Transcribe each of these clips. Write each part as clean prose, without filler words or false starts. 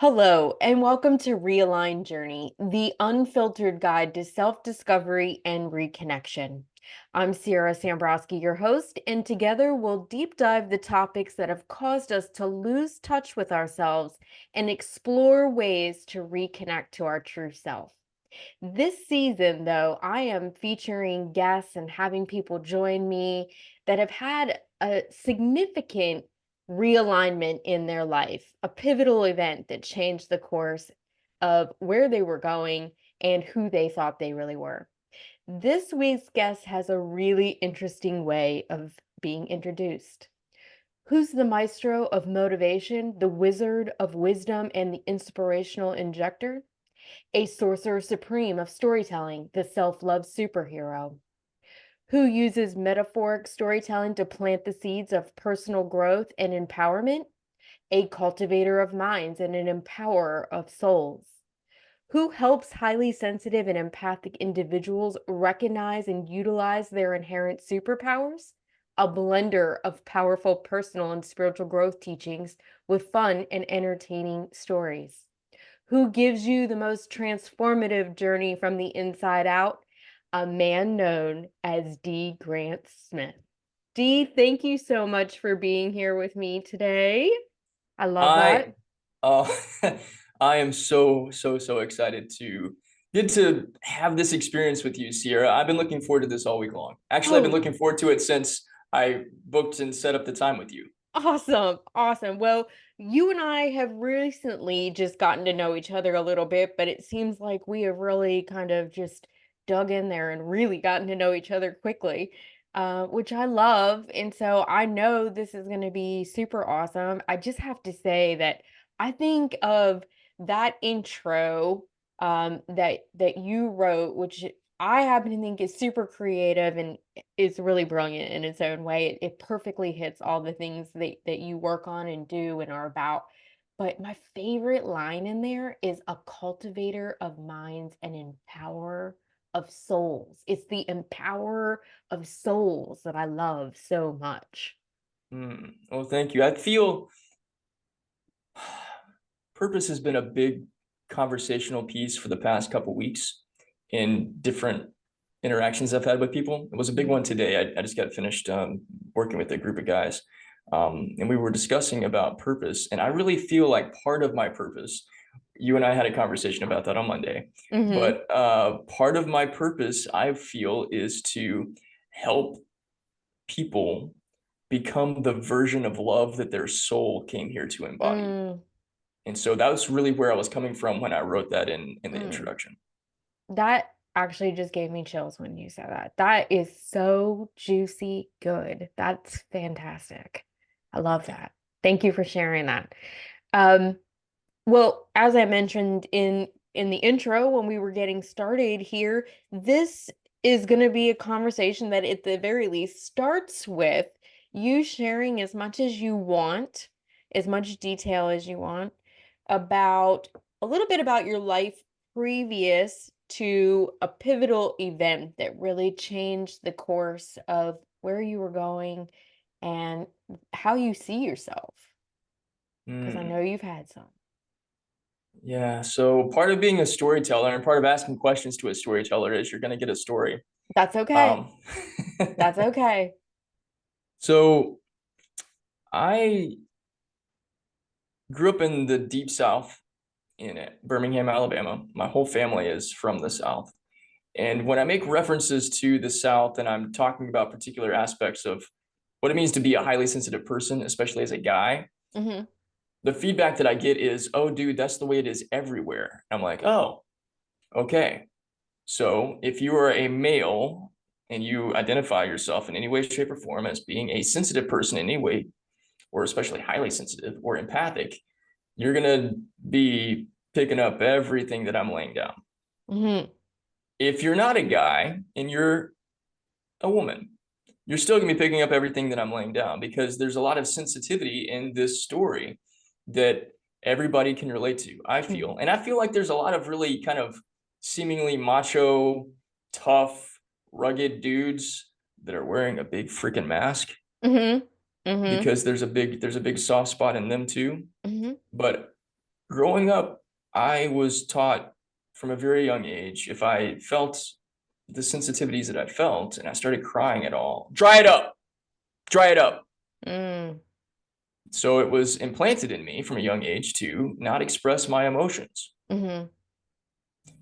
Hello, and welcome to Realign Journey, the unfiltered guide to self-discovery and reconnection. I'm Sierra Sambrowski, your host, and together we'll deep dive the topics that have caused us to lose touch with ourselves and explore ways to reconnect to our true self. This season, though, I am featuring guests and having people join me that have had a significant realignment in their life, a pivotal event that changed the course of where they were going and who they thought they really were. This week's guest has a really interesting way of being introduced. Who's the maestro of motivation, the wizard of wisdom, and the inspirational injector? A sorcerer supreme of storytelling, the self-love superhero, who uses metaphoric storytelling to plant the seeds of personal growth and empowerment, a cultivator of minds and an empowerer of souls, who helps highly sensitive and empathic individuals recognize and utilize their inherent superpowers, a blender of powerful personal and spiritual growth teachings with fun and entertaining stories, who gives you the most transformative journey from the inside out, a man known as D. Grant Smith. D, thank you so much for being here with me today. I love I that. uh I am so excited to get to have this experience with you, Sierra. I've been looking forward to this all week long. Actually, I've been Oh, looking forward to it since I booked and set up the time with you. awesome. Awesome. Well, you and I have recently just gotten to know each other a little bit, but it seems like we have really kind of just dug in there and really gotten to know each other quickly, which I love. And so I know this is going to be super awesome. I just have to say that I think of that intro that you wrote, which I happen to think is super creative and is really brilliant in its own way. It perfectly hits all the things that you work on and do and are about. But my favorite line in there is a cultivator of minds and empower of souls. It's the empower of souls that I love so much. Well, thank you. I feel purpose has been a big conversational piece for the past couple weeks in different interactions I've had with people. It was a big Mhm. one today. I just got finished working with a group of guys, and we were discussing about purpose. And I really feel like part of my purpose, you and I had a conversation about that on Monday, Mhm. but part of my purpose I feel is to help people become the version of love that their soul came here to embody. Mm, And so that was really where I was coming from when I wrote that in the mm. introduction. That actually just gave me chills when you said that. That is so juicy good. That's fantastic. I love that. Thank you for sharing that. Um, well, as I mentioned in the intro when we were getting started here, this is going to be a conversation that at the very least starts with you sharing as much as you want, as much detail as you want about a little bit about your life previous to a pivotal event that really changed the course of where you were going and how you see yourself, because I Mm, know you've had some. yeah. So part of being a storyteller and part of asking questions to a storyteller is you're going to get a story. That's okay. Um, That's okay. so I grew up in the deep South in Birmingham, Alabama. My whole family is from the South. And when I make references to the South and I'm talking about particular aspects of what it means to be a highly sensitive person, especially as a guy, Mhm. the feedback that I get is, oh, dude, that's the way it is everywhere. I'm like, oh, okay. So if you are a male and you identify yourself in any way, shape, or form as being a sensitive person in any way, or especially highly sensitive or empathic, you're going to be picking up everything that I'm laying down. Mhm. If you're not a guy and you're a woman, you're still going to be picking up everything that I'm laying down because there's a lot of sensitivity in this story that everybody can relate to, I Mhm. feel. And I feel like there's a lot of really kind of seemingly macho, tough, rugged dudes that are wearing a big freaking mask Mhm. Mhm. because there's a big soft spot in them too. Mhm. But growing up, I was taught from a very young age, if I felt the sensitivities that I felt and I started crying at all, dry it up, dry it up. Mm, So it was implanted in me from a young age to not express my emotions. hmm.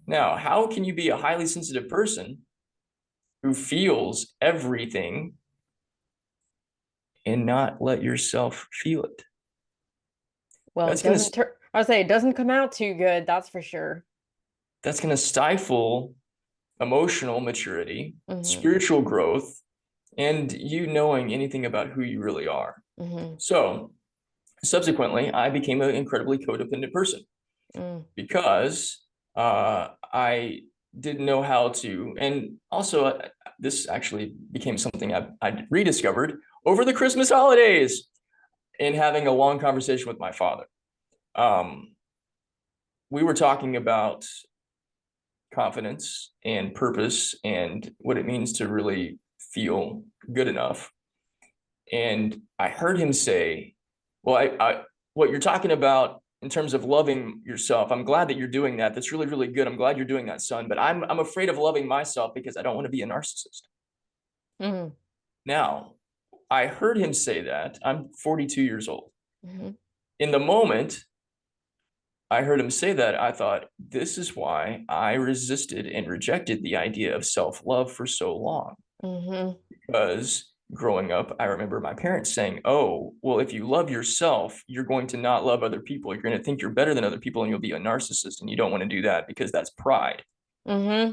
Now, how can you be a highly sensitive person who feels everything and not let yourself feel it? Well, it That's gonna doesn't turn, I would say it doesn't come out too good, that's for sure. that's gonna stifle emotional maturity, Hmm. spiritual growth, and you knowing anything about who you really are. Hmm. So subsequently, I became an incredibly codependent person Mm. because I didn't know how to, and also this actually became something I rediscovered over the Christmas holidays in having a long conversation with my father. Um, we were talking about confidence and purpose and what it means to really feel good enough. And I heard him say, well, what you're talking about in terms of loving yourself, I'm glad that you're doing that. That's really, really good. I'm glad you're doing that, son. But I'm afraid of loving myself because I don't want to be a narcissist. Hmm. Now, I heard him say that. I'm 42 years old. Hmm. In the moment, I heard him say that. I thought, this is why I resisted and rejected the idea of self love for so long. Hmm. Because growing up, I remember my parents saying, oh, well, if you love yourself, you're going to not love other people. You're going to think you're better than other people and you'll be a narcissist. And you don't want to do that because that's pride. Hmm.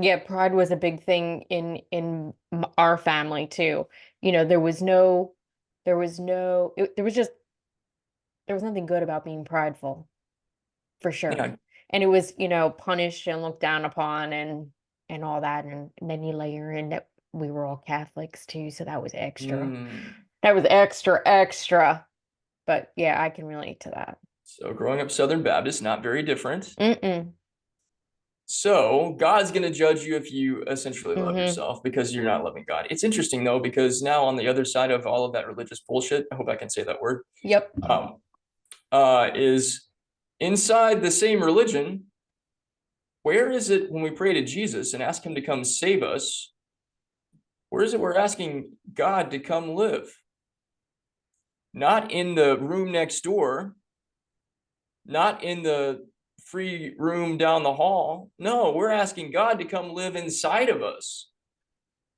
Yeah, pride was a big thing in our family too. There was no, there was just there was nothing good about being prideful, for sure. Yeah. And it was, punished and looked down upon and all that. And then you layer in that we were all Catholics too, so that was extra. Mm. That was extra, extra. But yeah, I can relate to that. So growing up Southern Baptist, not very different. Mm-mm. So God's going to judge you if you essentially love Mm-hmm. yourself because you're not loving God. It's interesting though, because now on the other side of all of that religious bullshit, I hope I can say that word, Yep. um, is inside the same religion. Where is it when we pray to Jesus and ask him to come save us? Where is it we're asking God to come live? Not in the room next door, not in the free room down the hall. No, we're asking God to come live inside of us.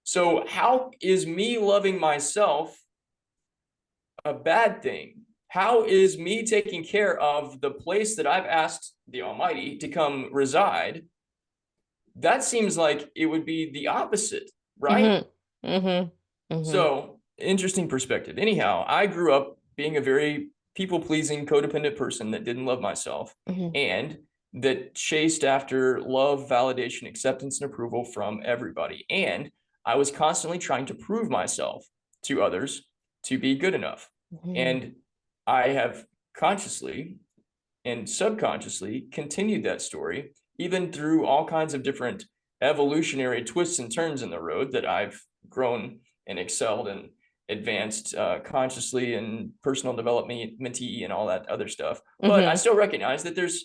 So, how is me loving myself a bad thing? How is me taking care of the place that I've asked the Almighty to come reside? That seems like it would be the opposite, right? Mm-hmm. Mm-hmm. Mm-hmm. So, interesting perspective. Anyhow, I grew up being a very people pleasing, codependent person that didn't love myself Mm-hmm. and that chased after love, validation, acceptance, and approval from everybody. And I was constantly trying to prove myself to others to be good enough. Mm-hmm. And I have consciously and subconsciously continued that story, even through all kinds of different evolutionary twists and turns in the road that I've grown and excelled and advanced consciously and personal development and all that other stuff. But I Mm-hmm. still recognize that there's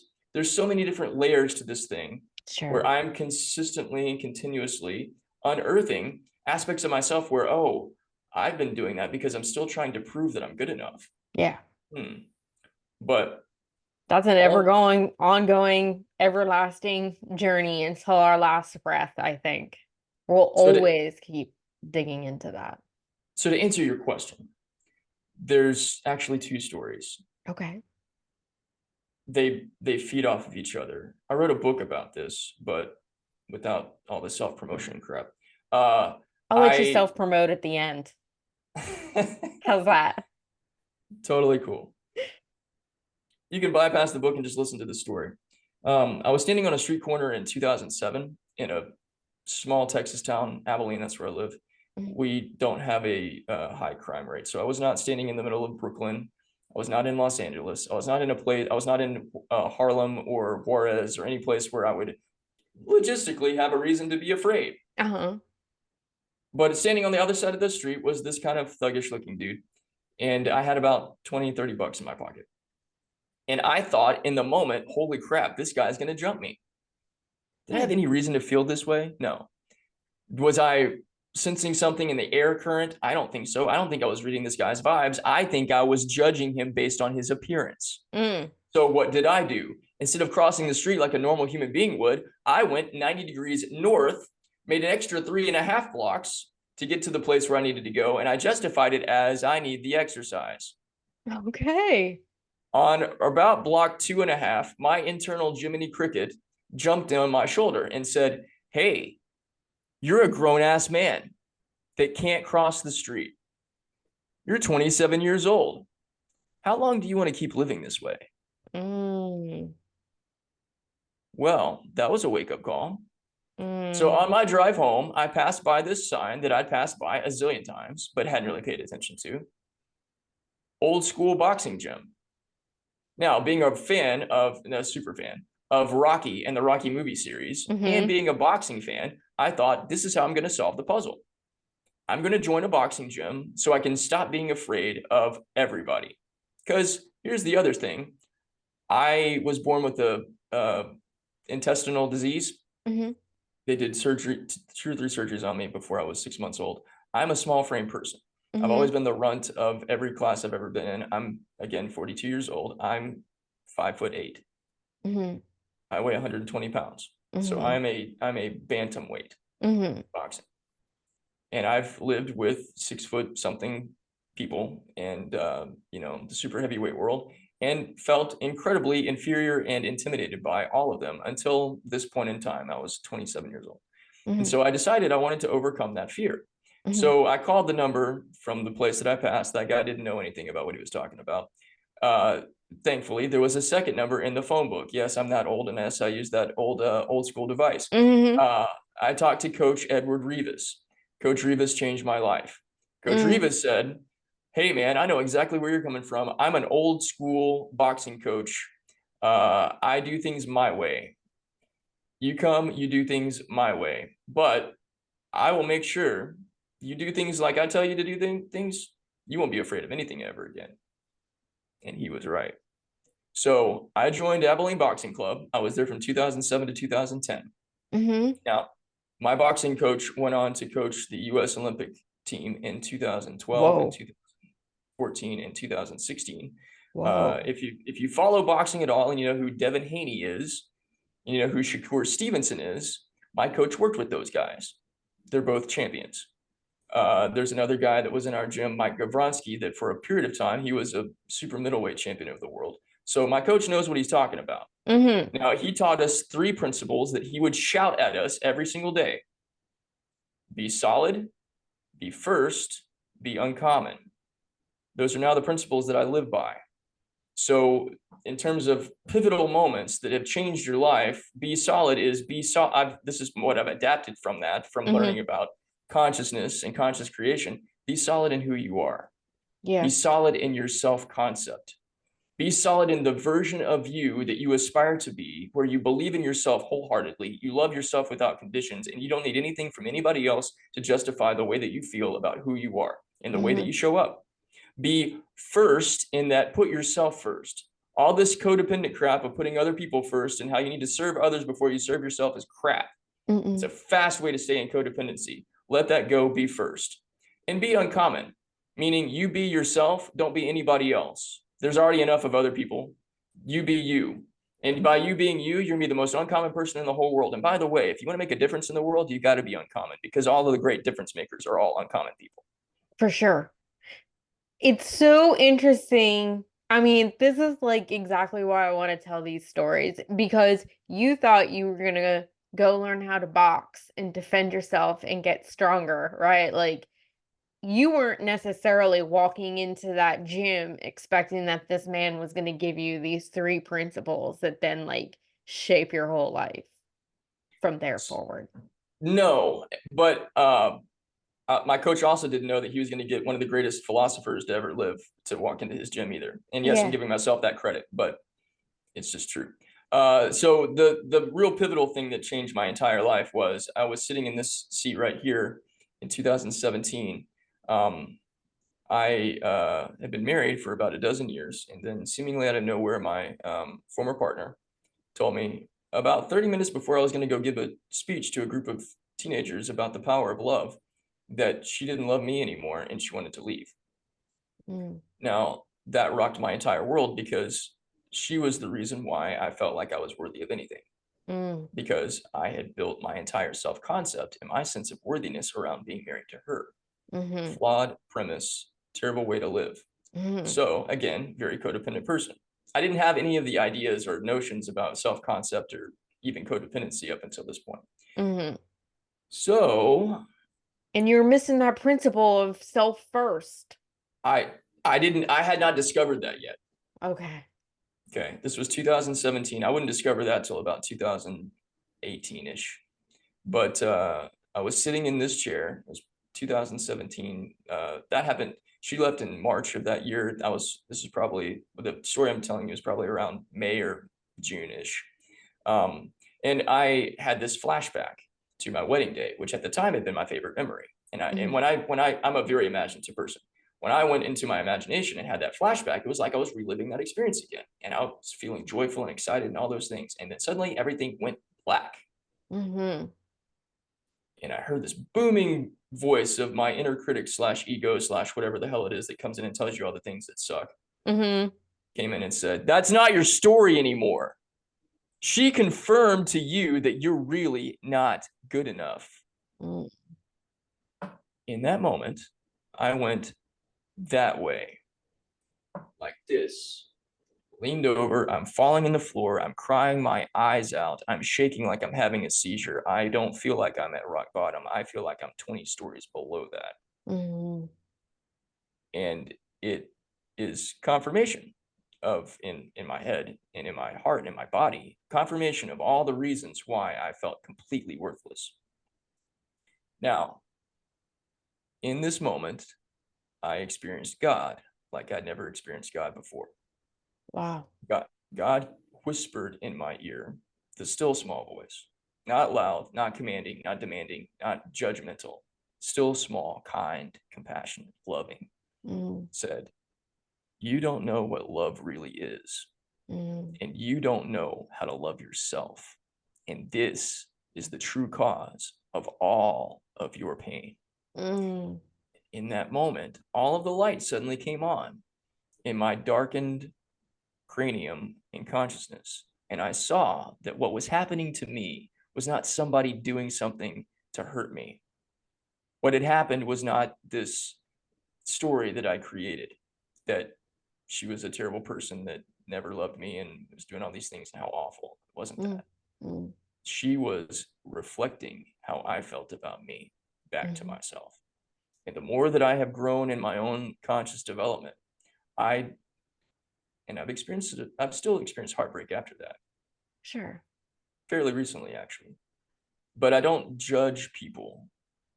so many different layers to this thing where Sure. I'm consistently and continuously unearthing aspects of myself where, oh, I've been doing that because I'm still trying to prove that I'm good enough. Yeah. Hmm. But That's an ever all going, ongoing, everlasting journey until our last breath, I think. We'll so to always keep digging into that. so to answer your question, there's actually two stories. Okay. They feed off of each other. I wrote a book about this, but without all the self-promotion crap. I'll let you I self-promote at the end. How's that? totally cool. You can bypass the book and just listen to the story. I was standing on a street corner in 2007 in a small Texas town, Abilene. That's where I live. Mhm. We don't have a high crime rate, so I was not standing in the middle of Brooklyn. I was not in Los Angeles. I was not in a place. I was not in Harlem or Juarez or any place where I would logistically have a reason to be afraid. Uh-huh. But standing on the other side of the street was this kind of thuggish looking dude, and I had about 20, $30 in my pocket. And I thought in the moment, holy crap, this guy's going to jump me. Did I have Hmm. any reason to feel this way? No. Was I sensing something in the air current? I don't think so. I don't think I was reading this guy's vibes. I think I was judging him based on his appearance. Mm. So what did I do? Instead of crossing the street like a normal human being would, I went 90 degrees north, made an extra 3.5 blocks to get to the place where I needed to go. And I justified it as I need the exercise. Okay. On about block 2.5, my internal Jiminy Cricket jumped on my shoulder and said, "Hey, you're a grown ass man that can't cross the street. You're 27 years old. How long do you want to keep living this way?" Mm. Well, that was a wake up call. So Mm. on my drive home, I passed by this sign that I'd passed by a zillion times, but hadn't really paid attention to. Old school boxing gym. Now, being a fan of, no, super fan of Rocky and the Rocky movie series, and Mm-hmm. being a boxing fan, I thought this is how I'm going to solve the puzzle. I'm going to join a boxing gym so I can stop being afraid of everybody. Because here's the other thing. I was born with a intestinal disease. Mm-hmm. They did surgery, 2 or 3 surgeries on me before I was 6 months old. I'm a small frame person. I've Mm-hmm. always been the runt of every class I've ever been in. I'm, again, 42 years old. I'm 5'8". Mm-hmm. I weigh 120 pounds. So Mm-hmm. I'm a bantamweight Mm-hmm. boxing. And I've lived with 6 foot something people and the super heavyweight world, and felt incredibly inferior and intimidated by all of them until this point in time. I was 27 years old. And Mm-hmm. so I decided I wanted to overcome that fear. Mm-hmm. So I called the number from the place that I passed. That guy didn't know anything about what he was talking about. Uh, Thankfully, there was a second number in the phone book. Yes, I'm that old, and yes, I use that old school device. Mm-hmm. Uh, I talked to Coach Edward Rivas. Coach Rivas changed my life. Coach Mm. Rivas said, "Hey man, I know exactly where you're coming from. I'm an old school boxing coach. I do things my way. You come, you do things my way, but I will make sure you do things like I tell you to do things. You won't be afraid of anything ever again." And he was right. So I joined Abilene Boxing Club. I was there from 2007 to 2010. Mm-hmm. Now, my boxing coach went on to coach the U.S. Olympic team in 2012 and Whoa. 2014 and 2016. Whoa. If you follow boxing at all and you know who Devin Haney is, you know who Shakur Stevenson is, my coach worked with those guys. They're both champions. There's another guy that was in our gym, Mike Gavronsky, that for a period of time, he was a super middleweight champion of the world. So my coach knows what he's talking about. Mm-hmm. Now, he taught us 3 principles that he would shout at us every single day: be solid, be first, be uncommon. Those are now the principles that I live by. So, in terms of pivotal moments that have changed your life, be solid is be solid. This is what I've adapted from that, from Mm-hmm. learning about consciousness and conscious creation. Be solid in who you are. Be Yeah. solid in your self concept. Be solid in the version of you that you aspire to be, where you believe in yourself wholeheartedly, you love yourself without conditions, and you don't need anything from anybody else to justify the way that you feel about who you are and the way that Mm-hmm. you show up. Be first in that, put yourself first. All this codependent crap of putting other people first and how you need to serve others before you serve yourself is crap. It's Mm-mm. a fast way to stay in codependency. Let that go, be first. And be uncommon, meaning you be yourself, don't be anybody else. There's already enough of other people. You be you. And by you being you, you're gonna be the most uncommon person in the whole world. And by the way, if you want to make a difference in the world, you got to be uncommon, because all of the great difference makers are all uncommon people. For sure. It's so interesting. I mean, this is like exactly why I want to tell these stories, because you thought you were gonna go learn how to box and defend yourself and get stronger, right? Like you weren't necessarily walking into that gym expecting that this man was going to give you these 3 principles that then like shape your whole life from there forward. No, but my coach also didn't know that he was going to get one of the greatest philosophers to ever live to walk into his gym either. And yes, I'm Yeah. giving myself that credit, but it's just true. So the real pivotal thing that changed my entire life was I was sitting in this seat right here in 2017. Um, I had been married for about a dozen years, and then seemingly out of nowhere, my former partner told me about 30 minutes before I was going to go give a speech to a group of teenagers about the power of love that she didn't love me anymore and she wanted to leave. Mm, Now, that rocked my entire world because she was the reason why I felt like I was worthy of anything, mm, because I had built my entire self concept and my sense of worthiness around being married to her. mhm, Flawed premise, terrible way to live. mhm, So, again, very codependent person. I didn't have any of the ideas or notions about self concept or even codependency up until this point. mhm. So, And you're missing that principle of self first. I I had not discovered that yet. Okay. Okay, this was 2017. I wouldn't discover that till about 2018-ish. But I was sitting in this chair. It was 2017. That happened. She left in March of that year. This is probably, the story I'm telling you is probably around May or June-ish. Um, and I had this flashback to my wedding day, which at the time had been my favorite memory. And Mhm, I'm a very imaginative person. When I went into my imagination and had that flashback, it was like I was reliving that experience again. And I was feeling joyful and excited and all those things. And then suddenly everything went black. mhm, And I heard this booming voice of my inner critic slash ego slash whatever the hell it is that comes in and tells you all the things that suck, mhm, came in and said, "That's not your story anymore. She confirmed to you that you're really not good enough." mm, In that moment, I went that way, like this, leaned over. I'm falling on the floor. I'm crying my eyes out. I'm shaking like I'm having a seizure. I don't feel like I'm at rock bottom. I feel like I'm 20 stories below that. mhm, And it is confirmation of, in my head and in my heart and in my body, confirmation of all the reasons why I felt completely worthless. Now, in this moment, I experienced God like I'd never experienced God before. wow. God whispered in my ear, the still small voice, not loud, not commanding, not demanding, not judgmental, still small, kind, compassionate, loving, Mm, said, "You don't know what love really is, mm, and you don't know how to love yourself. And this is the true cause of all of your pain." mm, In that moment, all of the light suddenly came on in my darkened cranium and consciousness. And I saw that what was happening to me was not somebody doing something to hurt me. What had happened was not this story that I created, that she was a terrible person that never loved me and was doing all these things and how awful. It wasn't mm, that. mm, She was reflecting how I felt about me back to mhm. myself. And the more that I have grown in my own conscious development, I and I've still experienced heartbreak after that, Sure. fairly recently actually. But I don't judge people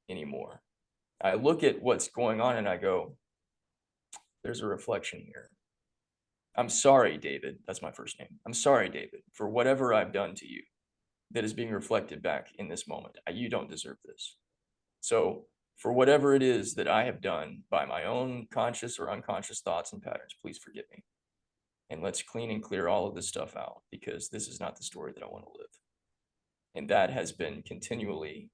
anymore. I look at what's going on and I go, there's a reflection here. I'm sorry, David. That's my first name. I'm sorry, David, for whatever I've done to you that is being reflected back in this moment. You don't deserve this. So, for whatever it is that I have done by my own conscious or unconscious thoughts and patterns, please forgive me. And let's clean and clear all of this stuff out, because this is not the story that I want to live. And that has been continually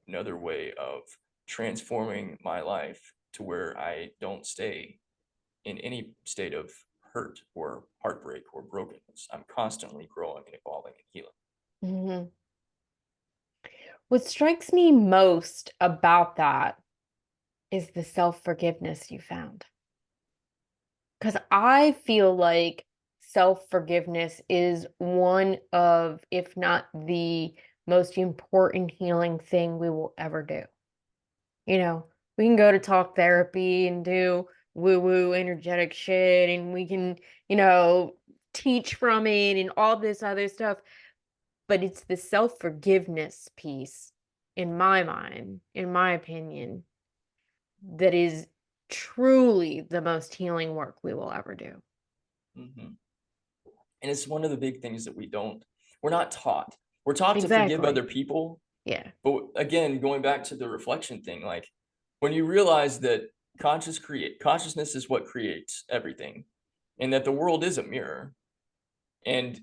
another way of transforming my life to where I don't stay in any state of hurt or heartbreak or brokenness. I'm constantly growing and evolving and healing. Mhm. What strikes me most about that is the self forgiveness you found. Because I feel like self forgiveness is one of, if not the most important healing thing we will ever do. You know, we can go to talk therapy and do woo woo energetic shit, and we can, you know, teach from it and all this other stuff. But it's the self forgiveness piece, in my mind, in my opinion, that is truly the most healing work we will ever do. Mhm. And it's one of the big things that we're not taught. We're taught to forgive Exactly. other people. Yeah. But again, going back to the reflection thing, like when you realize that consciousness is what creates everything, and that the world is a mirror, and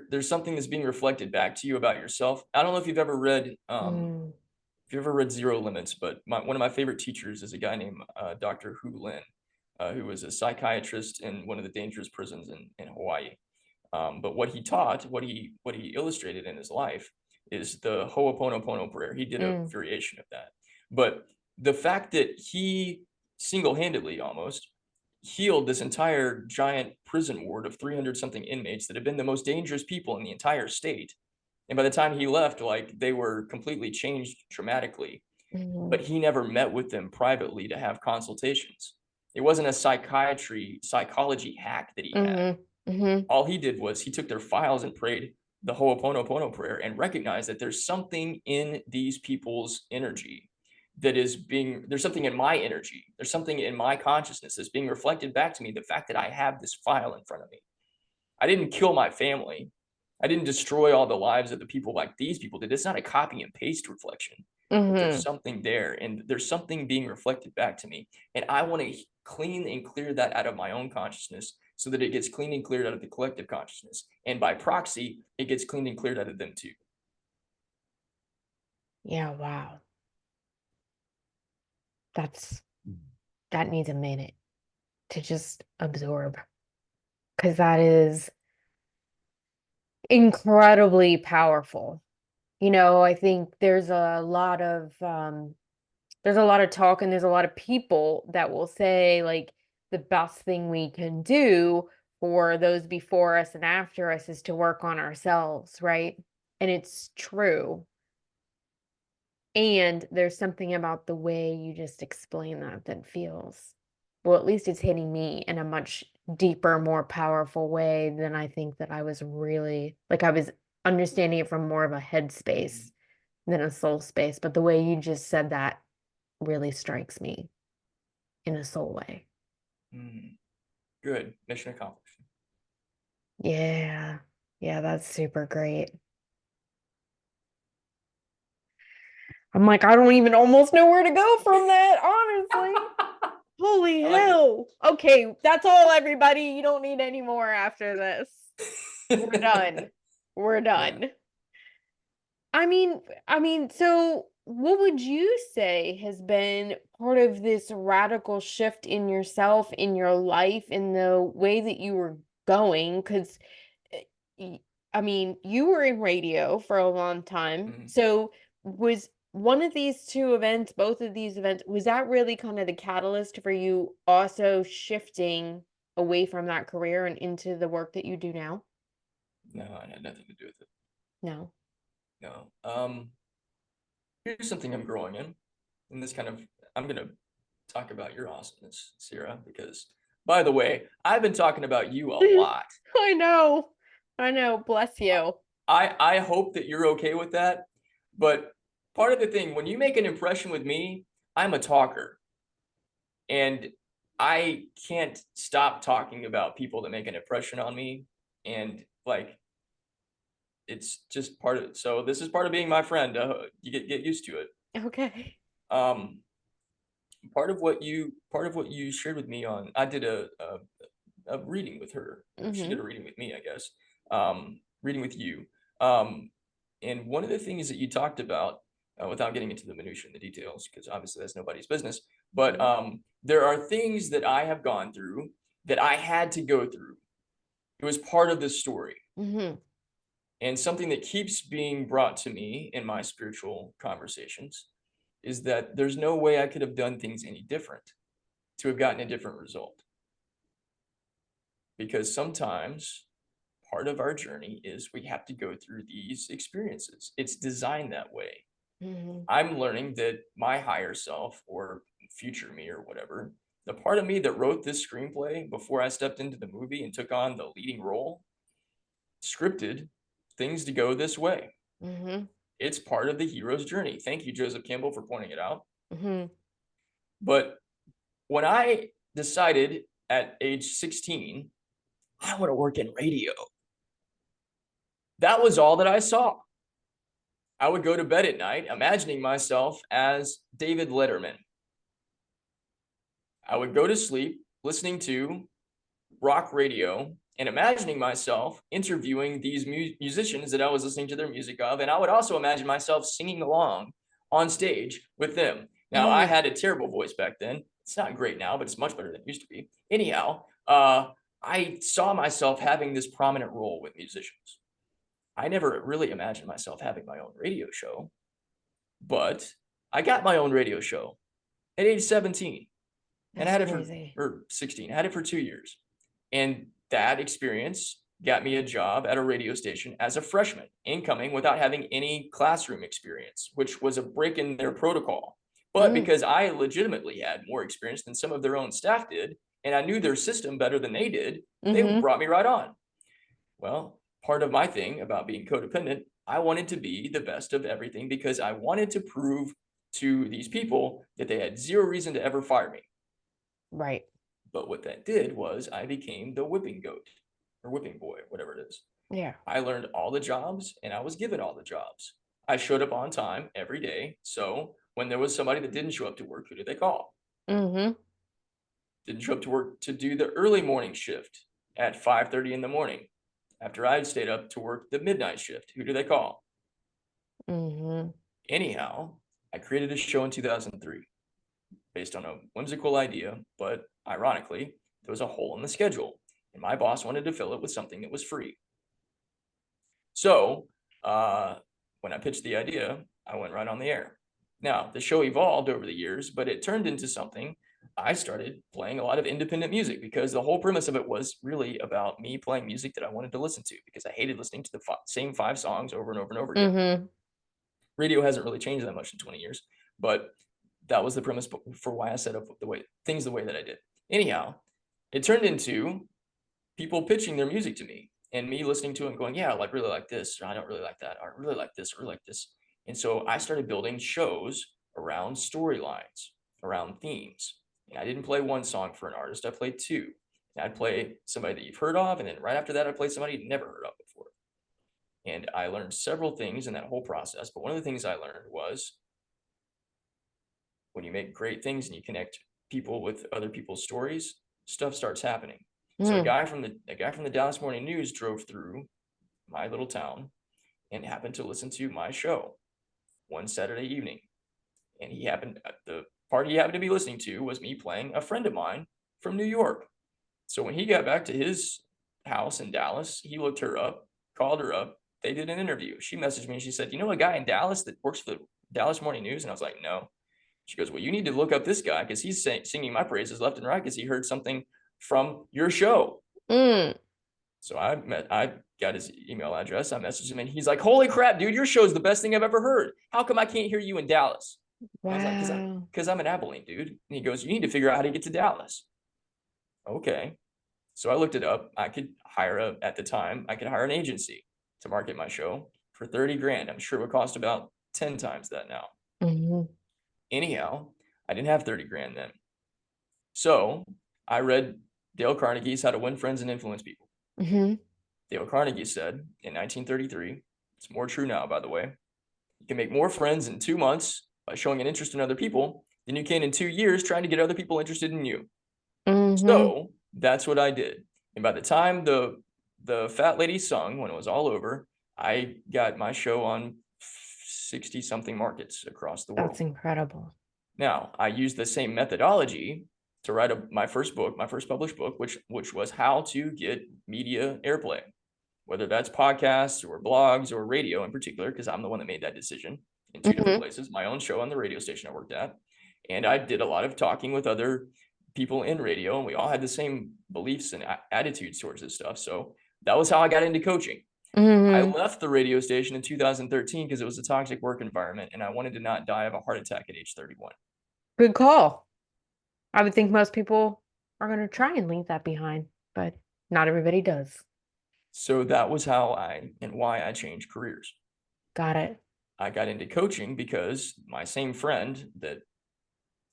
there's something that's being reflected back to you about yourself. I don't know if you've ever read Mm, Zero Limits, but one of my favorite teachers is a guy named Dr. Hu Lin, who was a psychiatrist in one of the dangerous prisons in Hawaii. But what he taught, what he illustrated in his life, is the Ho'oponopono prayer. He did a mm, variation of that. But the fact that he single-handedly almost healed this entire giant prison ward of 300 something inmates that had been the most dangerous people in the entire state. And by the time he left, like, they were completely changed dramatically, mhm, but he never met with them privately to have consultations. It wasn't a psychology hack that he had. mhm, mhm, All he did was he took their files and prayed the Ho'oponopono prayer and recognized that there's something in these people's energy there's something in my energy. There's something in my consciousness that's being reflected back to me. The fact that I have this file in front of me. I didn't kill my family. I didn't destroy all the lives of the people like these people did. It's not a copy and paste reflection, but there's mhm. something there, and there's something being reflected back to me. And I want to clean and clear that out of my own consciousness so that it gets cleaned and cleared out of the collective consciousness. And by proxy, it gets cleaned and cleared out of them too. Yeah, wow. That's that needs a minute to just absorb because that is incredibly powerful. I think there's a lot of talk and there's a lot of people that will say like the best thing we can do for those before us and after us is to work on ourselves, right? And it's true. And there's something about the way you just explain that feels, well, at least it's hitting me in a much deeper, more powerful way than I think that I was really like I was understanding it from more of a head space than a soul space. But the way you just said that really strikes me in a soul way. Mm, good. Mission accomplished. Yeah. Yeah, that's super great. I'm like, I don't even almost know where to go from that, honestly. Holy I like hell. Okay, that's all, everybody. You don't need any more after this. We're it. done. We're Yeah. done. So what would you say has been part of this radical shift in yourself, in your life, in the way that you were going? Because, you were in radio for a long time. Mhm. So was one of these two events, both of these events, was that really kind of the catalyst for you also shifting away from that career and into the work that you do now? No, it had nothing to do with it. No. No. Here's something I'm growing in. And this kind of, I'm going to talk about your awesomeness, Sarah, because by the way, I've been talking about you a lot. I know. I know. Bless you. I hope that you're okay with that. But part of the thing, when you make an impression with me, I'm a talker. And I can't stop talking about people that make an impression on me. And like, it's just part of it. So this is part of being my friend. You get used to it. Okay. Um, part of what you shared with me on, I did a reading with her, or she did a Mhm. reading with me, I guess. Reading with you. And one of the things that you talked about, without getting into the minutia and the details, because obviously that's nobody's business, but Mhm. there are things that I have gone through that I had to go through. It was part of the story. Mhm. And something that keeps being brought to me in my spiritual conversations is that there's no way I could have done things any different to have gotten a different result. Because sometimes part of our journey is we have to go through these experiences. It's designed that way. Mhm. I'm learning that my higher self, or future me, or whatever, the part of me that wrote this screenplay before I stepped into the movie and took on the leading role, scripted things to go this way. Mhm. It's part of the hero's journey. Thank you, Joseph Campbell, for pointing it out. Mhm. But when I decided at age 16, I want to work in radio, that was all that I saw. I would go to bed at night imagining myself as David Letterman. I would go to sleep listening to rock radio and imagining myself interviewing these musicians that I was listening to their music of. And I would also imagine myself singing along on stage with them. Now, I Mm. had a terrible voice back then. It's not great now, but it's much better than it used to be. Anyhow, I saw myself having this prominent role with musicians. I never really imagined myself having my own radio show, but I got my own radio show at age 17, and I That's had it for, crazy. or 16, I had it for 2 years. And that experience got me a job at a radio station as a freshman, incoming without having any classroom experience, which was a break in their protocol. But Mm. because I legitimately had more experience than some of their own staff did, and I knew their system better than they did, they Mm-hmm. brought me right on. Well, part of my thing about being codependent, I wanted to be the best of everything because I wanted to prove to these people that they had zero reason to ever fire me. Right. But what that did was I became the whipping goat or whipping boy, whatever it is. Yeah. I learned all the jobs and I was given all the jobs. I showed up on time every day. So when there was somebody that didn't show up to work, who did they call? Mm-hmm. Didn't show up to work to do the early morning shift at 5:30 in the morning. After I had stayed up to work the midnight shift, who do they call? Mm-hmm. Anyhow, I created a show in 2003 based on a whimsical idea, but ironically, there was a hole in the schedule, and my boss wanted to fill it with something that was free. So, when I pitched the idea, I went right on the air. Now, the show evolved over the years, but it turned into something. I started playing a lot of independent music because the whole premise of it was really about me playing music that I wanted to listen to because I hated listening to the same 5 songs over and over and over again. Mm-hmm. Radio hasn't really changed that much in 20 years, but that was the premise for why I set up the way that I did. Anyhow, it turned into people pitching their music to me and me listening to it and going, yeah, I like really like this, or I don't really like that, or I really like this, or really like this. And so I started building shows around storylines, around themes. And I didn't play one song for an artist, I played two. And I'd play somebody that you've heard of, and then right after that, I'd play somebody you'd never heard of before. And I learned several things in that whole process. But one of the things I learned was when you make great things and you connect people with other people's stories, stuff starts happening. So Mm. a guy from the Dallas Morning News drove through my little town and happened to listen to my show one Saturday evening. And the part he happened to be listening to was me playing a friend of mine from New York. So when he got back to his house in Dallas, he looked her up, called her up. They did an interview. She messaged me and she said, "You know a guy in Dallas that works for the Dallas Morning News?" And I was like, "No." She goes, "Well, you need to look up this guy because he's singing my praises left and right because he heard something from your show." Mm. So I got his email address. I messaged him and he's like, "Holy crap, dude, your show is the best thing I've ever heard. How come I can't hear you in Dallas?" And I was like, Wow. because I'm in Abilene, dude." And he goes, "You need to figure out how to get to Dallas." Okay. So I looked it up. At the time, I could hire an agency to market my show for 30 grand. I'm sure it would cost about 10 times that now. Mm-hmm. Anyhow, I didn't have 30 grand then. So I read Dale Carnegie's How to Win Friends and Influence People. Mm-hmm. Dale Carnegie said in 1933, it's more true now, by the way, you can make more friends in 2 months by showing an interest in other people than you can in 2 years trying to get other people interested in you. Mm-hmm. So that's what I did. And by the time the fat lady sung, when it was all over, I got my show on 60 something markets across the That's world. incredible. Now, I used the same methodology to write my first book, my first published book, which was how to get media airplay, whether that's podcasts or blogs or radio in particular, because I'm the one that made that decision in two different Mm-hmm. places, my own show on the radio station I worked at. And I did a lot of talking with other people in radio, and we all had the same beliefs and attitudes towards this stuff. So that was how I got into coaching. I Mm-hmm. left the radio station in 2013 because it was a toxic work environment and I wanted to not die of a heart attack at age 31. Good call. I would think most people are going to try and leave that behind, but not everybody does. So that was how and why I changed careers. Got it. I got into coaching because my same friend that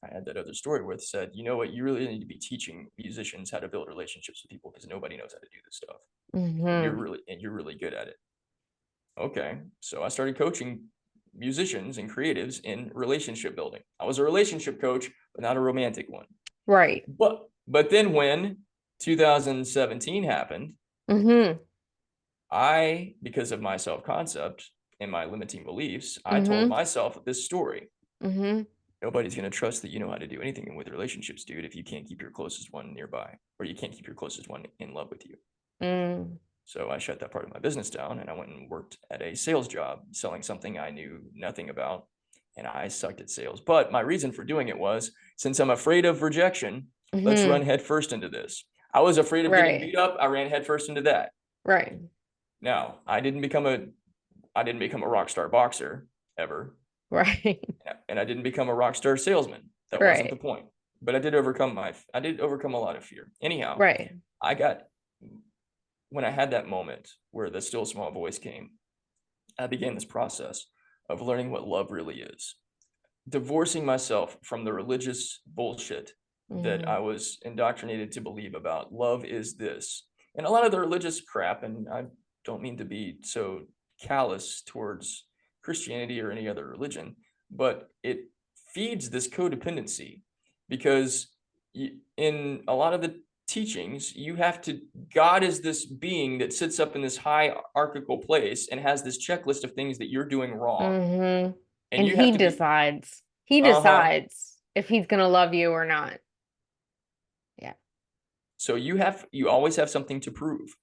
I had that other story with said, "You know what, you really need to be teaching musicians how to build relationships with people because nobody knows how to do this stuff. And Mm-hmm. you're really good at it." Okay. So I started coaching musicians and creatives in relationship building. I was a relationship coach, but not a romantic one. Right. But then when 2017 happened, Mm-hmm. because of my self-concept and my limiting beliefs, I told Mm-hmm. myself this story. Mm-hmm. Nobody's going to trust that you know how to do anything with relationships, dude, if you can't keep your closest one nearby, or you can't keep your closest one in love with you. Mm. So I shut that part of my business down and I went and worked at a sales job selling something I knew nothing about. And I sucked at sales. But my reason for doing it was, since I'm afraid of rejection, let's Mm-hmm. run headfirst into this. I was afraid of getting Right. beat up. I ran headfirst into that. Right. Now, I didn't become a rock star boxer ever, Right. and I didn't become a rock star salesman. That wasn't the Right. point. But I did overcome a lot of fear. Anyhow, Right. I got when I had that moment where the still small voice came, I began this process of learning what love really is, divorcing myself from the religious bullshit that Mm-hmm. I was indoctrinated to believe about. Love is this. And a lot of the religious crap, and I don't mean to be so callous towards Christianity or any other religion, but it feeds this codependency because in a lot of the teachings, God is this being that sits up in this hierarchical place and has this checklist of things that you're doing wrong. Mm-hmm. And And you have he to be, decides. He uh-huh. decides if he's gonna love you or not. Yeah. So you always have something to prove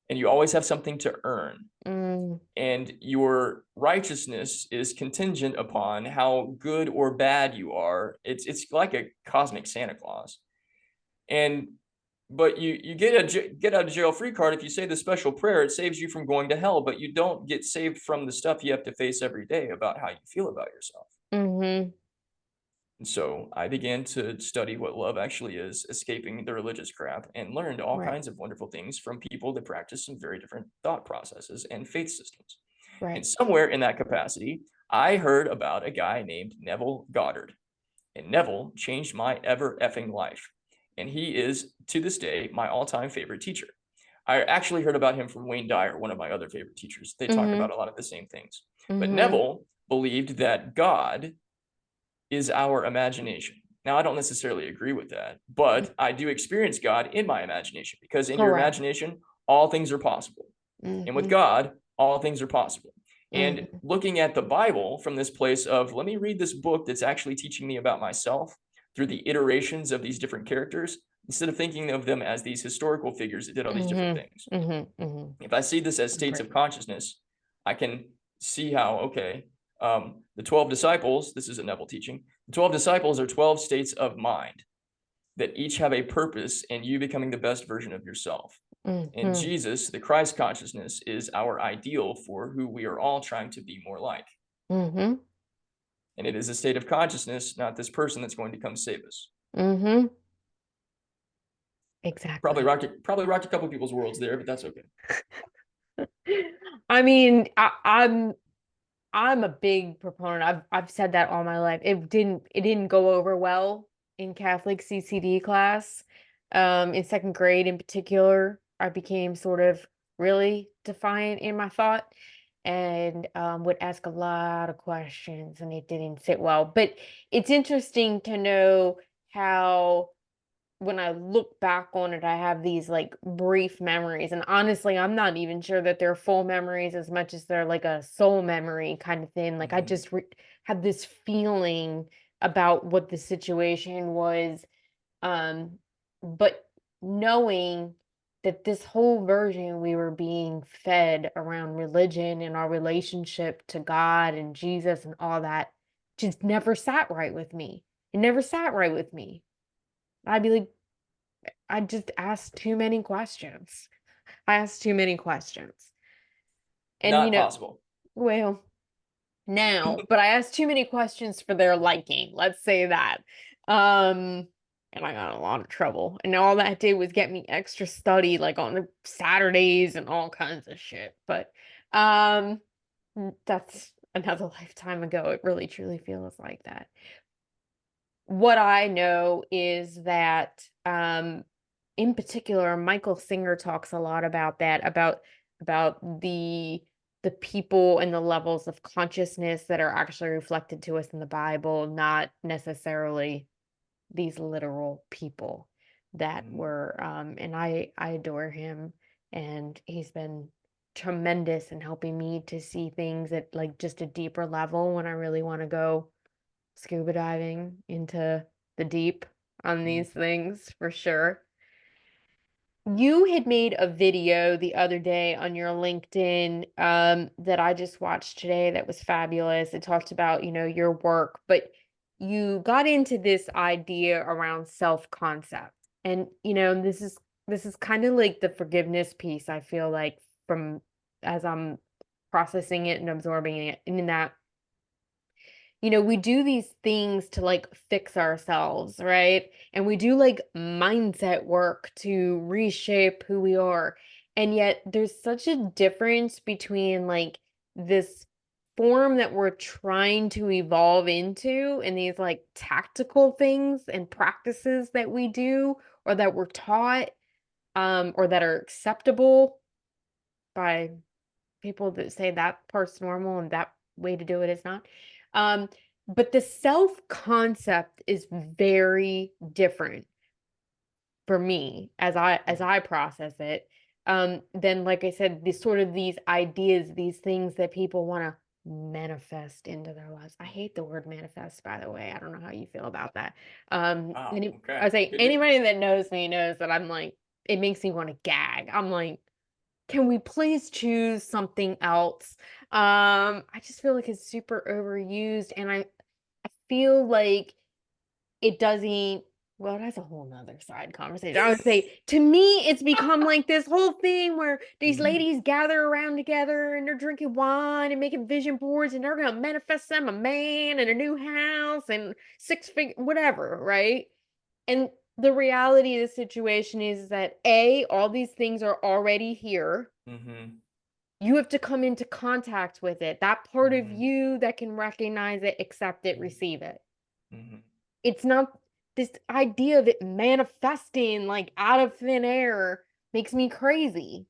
and you always have something to earn. Mm. And your righteousness is contingent upon how good or bad you are. It's like a cosmic Santa Claus. And but you get out of jail free card if you say the special prayer. It saves you from going to hell, but you don't get saved from the stuff you have to face every day about how you feel about yourself. Mm-hmm. And so I began to study what love actually is, escaping the religious crap, and learned all Right. kinds of wonderful things from people that practice some very different thought processes and faith systems. And Right. somewhere in that capacity, I heard about a guy named Neville Goddard. And Neville changed my ever effing life. And he is, to this day, my all time favorite teacher. I actually heard about him from Wayne Dyer, one of my other favorite teachers. They talk Mm-hmm. about a lot of the same things. But Mm-hmm. Neville believed that God is our imagination. Now, I don't necessarily agree with that, but I do experience God in my imagination because in your Correct. imagination, all things are possible. And with Mm-hmm. God, all things are possible. And Mm-hmm. looking at the Bible from this place of, let me read this book that's actually teaching me about myself through the iterations of these different characters, instead of thinking of them as these historical figures that did all these different things. Mm-hmm. Mm-hmm. Mm-hmm. If I see this as states of Great. consciousness, I can see how, okay, the 12 disciples, this is a Neville teaching, the 12 disciples are 12 states of mind that each have a purpose in you becoming the best version of yourself. And Mm-hmm. Jesus, the Christ consciousness, is our ideal for who we are all trying to be more like. Mm-hmm. And it is a state of consciousness, not this person that's going to come save us. Mm-hmm. Exactly. Probably rocked a couple people's worlds there, but that's okay. I mean, I'm a big proponent. I've said that all my life. It didn't go over well in Catholic CCD class. In second grade in particular, I became sort of really defiant in my thought and would ask a lot of questions and it didn't sit well. But it's interesting to know how when I look back on it, I have these like brief memories. And honestly, I'm not even sure that they're full memories as much as they're like a soul memory kind of thing. Like I Mm-hmm. just have this feeling about what the situation was. Um, but knowing that this whole version we were being fed around religion and our relationship to God and Jesus and all that just never sat right with me. It never sat right with me. I'd be like, I just asked too many questions. I asked too many questions. And, Not possible. well, now, but I asked too many questions for their liking. Let's say that. And I got in a lot of trouble. And all that did was get me extra study like on the Saturdays and all kinds of shit. But um that's another lifetime ago. It really truly feels like that. What I know is that, in particular, Michael Singer talks a lot about that, about the people and the levels of consciousness that are actually reflected to us in the Bible, not necessarily. these literal people that Mhm. were, and I adore him, and he's been tremendous in helping me to see things at like just a deeper level when I really want to go scuba diving into the deep on Mhm. these things for sure. You had made a video the other day on your LinkedIn, that I just watched today that was fabulous. It talked about, your work, but you got into this idea around self-concept. And, this is kind of like the forgiveness piece, I feel like, from as I'm processing it and absorbing it, in that we do these things to like fix ourselves, right? And we do like mindset work to reshape who we are. And yet there's such a difference between like this form that we're trying to evolve into and these like tactical things and practices that we do or that we're taught, or that are acceptable by people that say that part's normal and that way to do it is not. Um, but the self concept is very different for me as I process it. Than, like I said, these sort of these ideas, these things that people want to manifest into their lives. I hate the word manifest, by the way. I don't know how you feel about that. Wow. I Okay. say Good. anybody that knows me knows that I'm like, it makes me want to gag. I'm like, can we please choose something else? I just feel like it's super overused, and I feel like it doesn't. Well, that's a whole nother side conversation. I would say to me, it's become like this whole thing where these Mhm. ladies gather around together and they're drinking wine and making vision boards and they're gonna manifest them a man and a new house and six figure whatever, right? And the reality of the situation is that A, all these things are already here. Mhm. You have to come into contact with it. That part of Mhm. you that can recognize it, accept it, Mhm. receive it. Mhm. It's not this idea of it manifesting like out of thin air makes me crazy.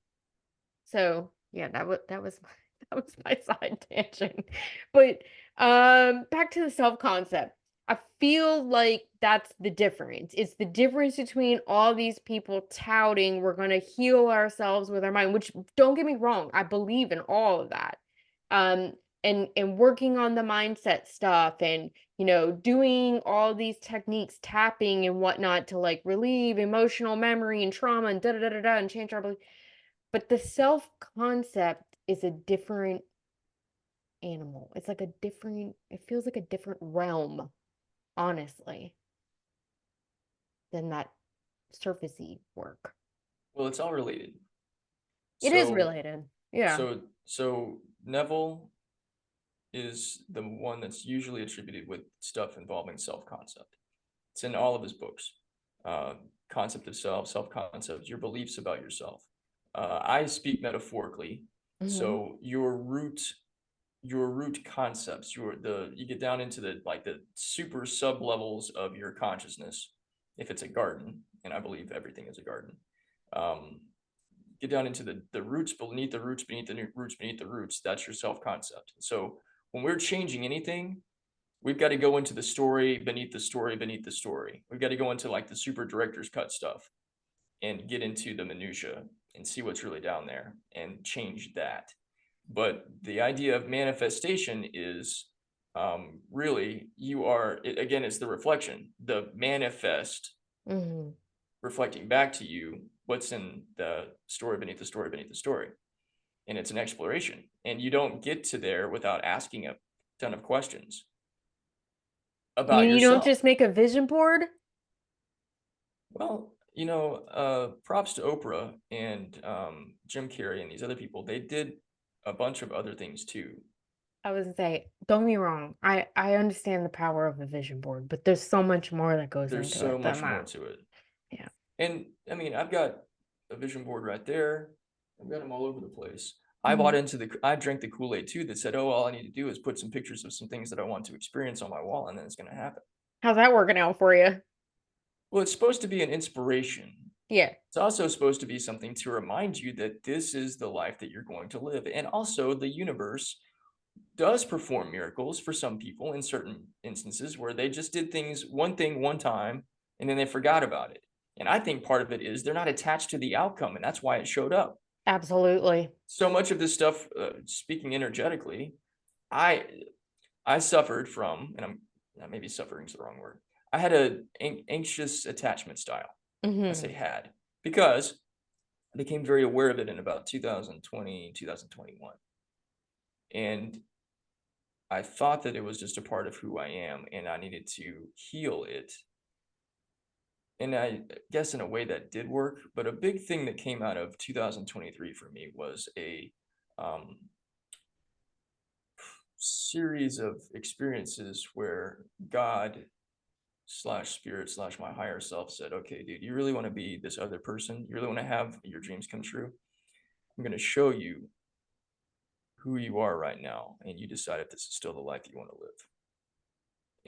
So, yeah, that was that was my side tangent. But back to the self-concept. I feel like that's the difference. It's the difference between all these people touting we're going to heal ourselves with our mind, which don't get me wrong, I believe in all of that. Um and working on the mindset stuff and doing all these techniques, tapping and whatnot to like relieve emotional memory and trauma and da da da da da and change our belief. But the self-concept is a different animal. It's like a different it feels like a different realm, honestly, than that surfacey work. Well, it's all related. It is So, related. Yeah. so Neville is the one that's usually attributed with stuff involving self-concept. It's in all of his books. Uh, Concept of self, self-concept, your beliefs about yourself. I speak metaphorically, Mhm. so your root concepts, you get down into the super sub levels of your consciousness. If it's a garden, and I believe everything is a garden, um, get down into the roots beneath the roots beneath the roots beneath the roots. That's your self concept. So when we're changing anything, we've got to go into the story beneath the story beneath the story. We've got to go into like the super director's cut stuff and get into the minutia and see what's really down there and change that. But the idea of manifestation is really again, it's the reflection, the manifest Mhm. reflecting back to you what's in the story beneath the story beneath the story. And it's an exploration. And you don't get to there without asking a ton of questions You about mean you don't yourself. just make a vision board? Well, props to Oprah and Jim Carrey and these other people. They did a bunch of other things too. I was gonna say, don't get me wrong. I understand the power of a vision board, but there's so much more that goes There's into so it than much more that. to it. Yeah. And I mean, I've got a vision board right there. I've got them all over the place. Mhm. I drank the Kool-Aid too that said, oh, all I need to do is put some pictures of some things that I want to experience on my wall, and then it's going to happen. How's that working out for you? Well, it's supposed to be an inspiration. Yeah. It's also supposed to be something to remind you that this is the life that you're going to live. And also, the universe does perform miracles for some people in certain instances where they just did one thing one time and then they forgot about it. And I think part of it is they're not attached to the outcome, and that's why it showed up. Absolutely. So much of this stuff, speaking energetically, I I suffered from, and maybe suffering is the wrong word. I had an anxious attachment style. I say Mhm. had because I became very aware of it in about 2020, 2021. And I thought that it was just a part of who I am and I needed to heal it. And I guess in a way that did work. But a big thing that came out of 2023 for me was a um, series of experiences where God slash spirit slash my higher self said, okay, dude, you really want to be this other person? You really want to have your dreams come true? I'm going to show you who you are right now, and you decide if this is still the life you want to live.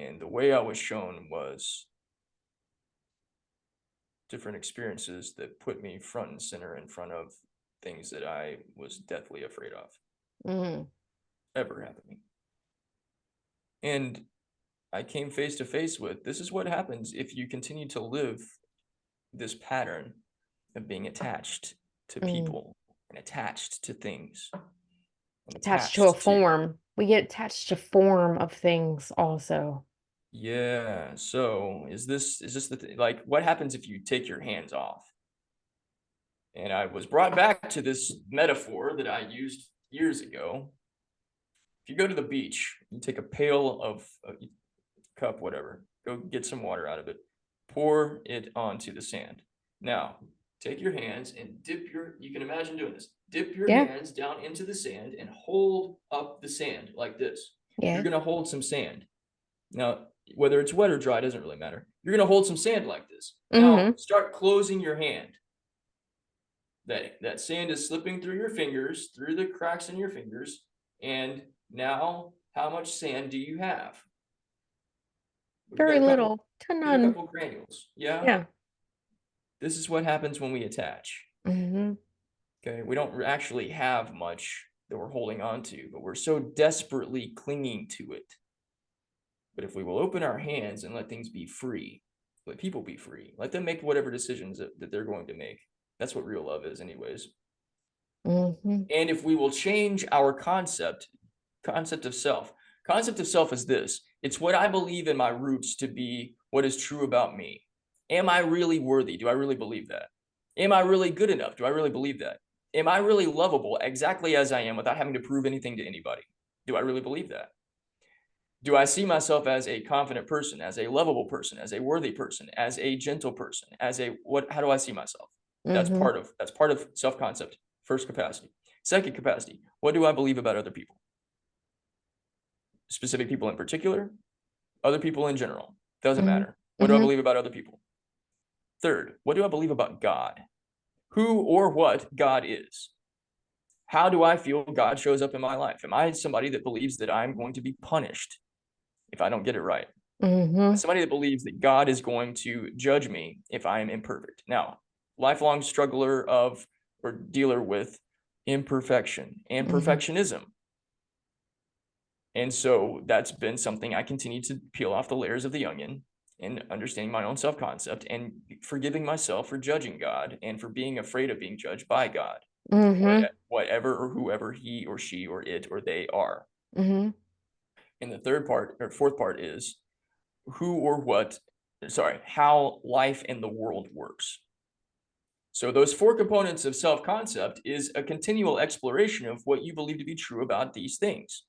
And the way I was shown was different experiences that put me front and center in front of things that I was deathly afraid of Mhm. ever happening. And I came face to face with this is what happens if you continue to live this pattern of being attached to Mm. people and attached to things and Attached to a attached to form. We get attached to form of things also. yeah. So is this like what happens if you take your hands off? And I was brought back to this metaphor that I used years ago. If you go to the beach, you take a pail of a cup, whatever, go get some water out of it, pour it onto the sand. Now, take your hands and you can imagine doing this, dip your Yeah. hands down into the sand and hold up the sand like this. You're Yeah. going to hold some sand. Now, whether it's wet or dry, doesn't really matter. You're going to hold some sand like this. Now, Mhm. start closing your hand. That sand is slipping through your fingers, through the cracks in your fingers. And now, how much sand do you have? We've got Very a couple. little to You have a none. couple granules. Yeah. Yeah. This is what happens when we attach. Mhm. Okay. We don't actually have much that we're holding on to, but we're so desperately clinging to it. But if we will open our hands and let things be free, let people be free, let them make whatever decisions that they're going to make. That's what real love is, anyways. Mhm. And if we will change our concept of self is this: it's what I believe in my roots to be what is true about me. Am I really worthy? Do I really believe that? Am I really good enough? Do I really believe that? Am I really lovable exactly as I am without having to prove anything to anybody? Do I really believe that? Do I see myself as a confident person, as a lovable person, as a worthy person, as a gentle person, as a what how do I see myself? Mhm. That's part of self-concept, first capacity. Second capacity, what do I believe about other people? Specific people in particular, other people in general. Doesn't Mhm. matter. What do I Mhm. believe about other people? Third, what do I believe about God? Who or what God is? How do I feel God shows up in my life? Am I somebody that believes that I'm going to be punished if I don't get it right? Mhm. Somebody that believes that God is going to judge me if I am imperfect. Now, lifelong struggler of or dealer with imperfection and Mhm. perfectionism. And so that's been something I continue to peel off the layers of the onion and understanding my own self concept and forgiving myself for judging God and for being afraid of being judged by God or Mhm. whatever or whoever he or she or it or they are. Mhm. And the third part or fourth part is who or what, sorry, how life in the world works. So those four components of self-concept is a continual exploration of what you believe to be true about these things.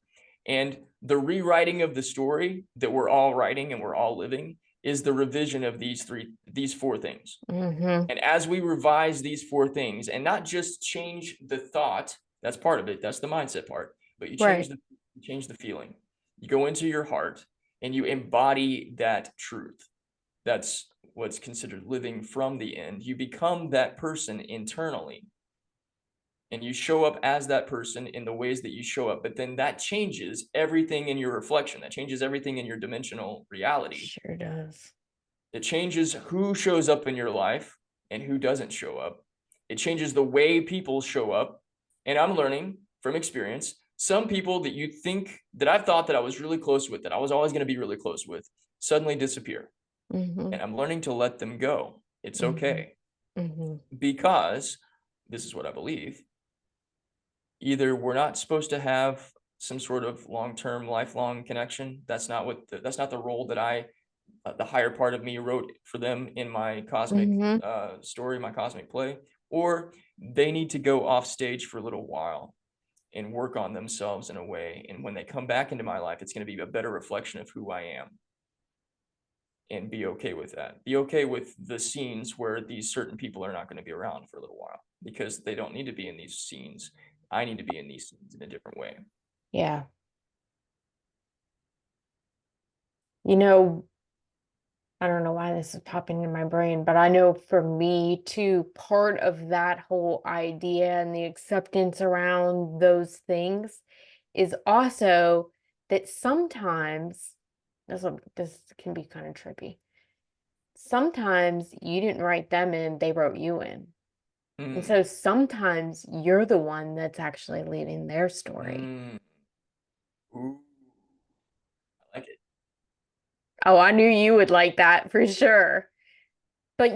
And the rewriting of the story that we're all writing and we're all living is the revision of these four things. Mhm. And as we revise these four things and not just change the thought, that's part of it, that's the mindset part, but Right. you change the feeling. You go into your heart and you embody that truth. That's what's considered living from the end. You become that person internally and you show up as that person in the ways that you show up. But then that changes everything in your reflection, that changes everything in your dimensional reality. Sure does. It changes who shows up in your life and who doesn't show up. It changes the way people show up. And I'm learning from experience. some people that you think that I've thought that I was really close with, that I was always going to be really close with, suddenly disappear. Mhm. And I'm learning to let them go. It's Mhm. okay. Mhm. Because this is what I believe. Either we're not supposed to have some sort of long-term, lifelong connection. That's not the role that the higher part of me wrote for them in my cosmic Mhm. story, my cosmic play, or they need to go off stage for a little while and work on themselves in a way. And when they come back into my life, it's going to be a better reflection of who I am, and be okay with that. Be okay with the scenes where these certain people are not going to be around for a little while because they don't need to be in these scenes. I need to be in these scenes in a different way. Yeah. You know, I don't know why this is popping in my brain, but I know for me too, part of that whole idea and the acceptance around those things is also that sometimes this can be kind of trippy. Sometimes you didn't write them in, they wrote you in. And Mm, so sometimes you're the one that's actually leading their story. mm, ooh, I like it. Oh, I knew you would like that for sure. But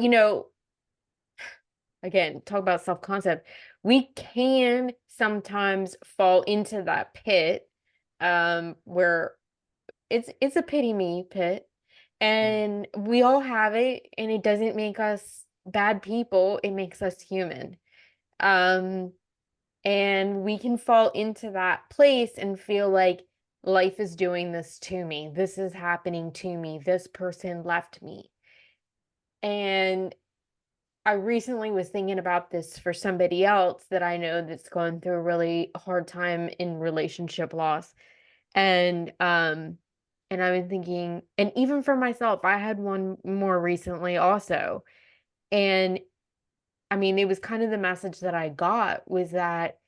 again, talk about self-concept. We can sometimes fall into that pit where it's a pity me pit. Mm, And we all have it, and it doesn't make us bad people, it makes us human. Um And we can fall into that place and feel like life is doing this to me. This is happening to me. This person left me. And I recently was thinking about this for somebody else that I know that's going through a really hard time in relationship loss. And I've been thinking, and even for myself, I had one more recently also. And I mean, it was kind of the message that I got was that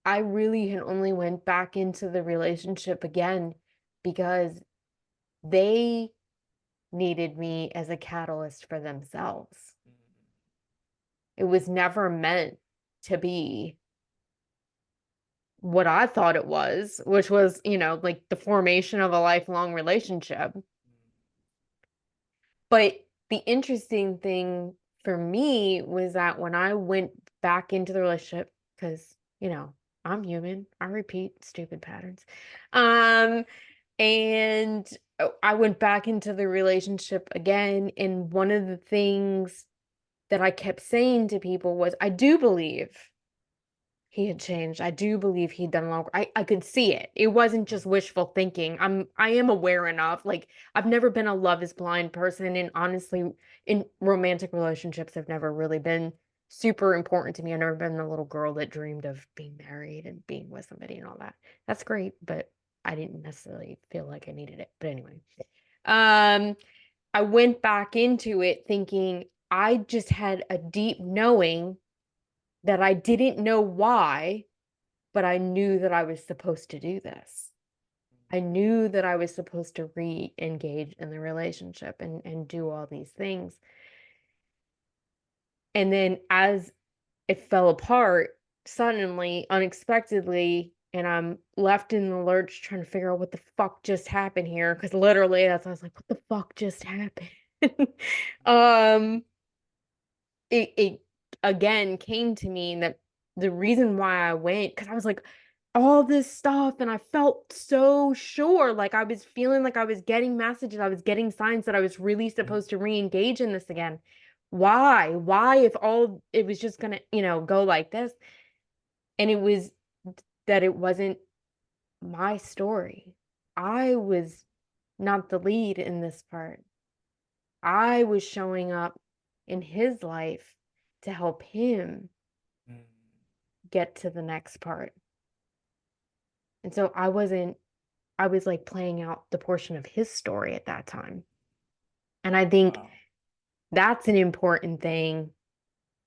I really had only went back into the relationship again because they needed me as a catalyst for themselves. It was never meant to be what I thought it was, which was, like the formation of a lifelong relationship. But the interesting thing for me was that when I went back into the relationship, because, I'm human, I repeat stupid patterns. Um, And I went back into the relationship again, and one of the things that I kept saying to people was, "I do believe he had changed. I do believe he'd done a lot. I could see it. It wasn't mm, just wishful thinking. I am aware enough. Like, I've never been a love is blind person, and honestly, in romantic relationships have never really been super important to me. I've never been the little girl that dreamed of being married and being with somebody and all that. That's great, but I didn't necessarily feel like I needed it. But anyway, um, I went back into it thinking I just had a deep knowing that I didn't know why, but I knew that I was supposed to do this. I knew that I was supposed to re-engage in the relationship and do all these things. And then as it fell apart suddenly, unexpectedly, and I'm left in the lurch trying to figure out what the fuck just happened here. Because literally that's I was like, what the fuck just happened? um it again came to me that the reason why I went, because I was like, all this stuff, and I felt so sure, like I was feeling like I was getting messages, I was getting signs that I was really mm, supposed to re-engage in this again. Why, if all it was just gonna, go like this? And it was that it wasn't my story. I was not the lead in this part. I was showing up in his life to help him mm. get to the next part. And so I was like playing out the portion of his story at that time. And I think Wow. that's an important thing.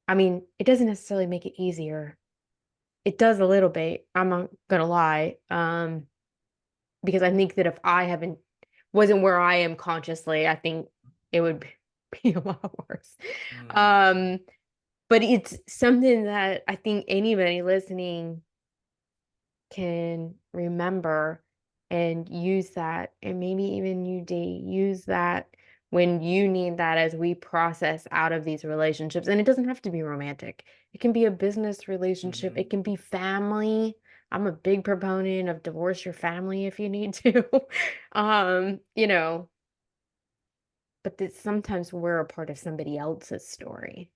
I mean, it doesn't necessarily make it easier. It does a little bit. I'm not gonna lie. Because I think that if I haven't wasn't where I am consciously, I think it would be a lot worse. Mm, Um, but it's something that I think anybody listening can remember and use that, and maybe even you use that when you need that as we process out of these relationships. And it doesn't have to be romantic. It can be a business relationship. Mhm. It can be family. I'm a big proponent of divorce your family if you need to. You know, but that sometimes we're a part of somebody else's story.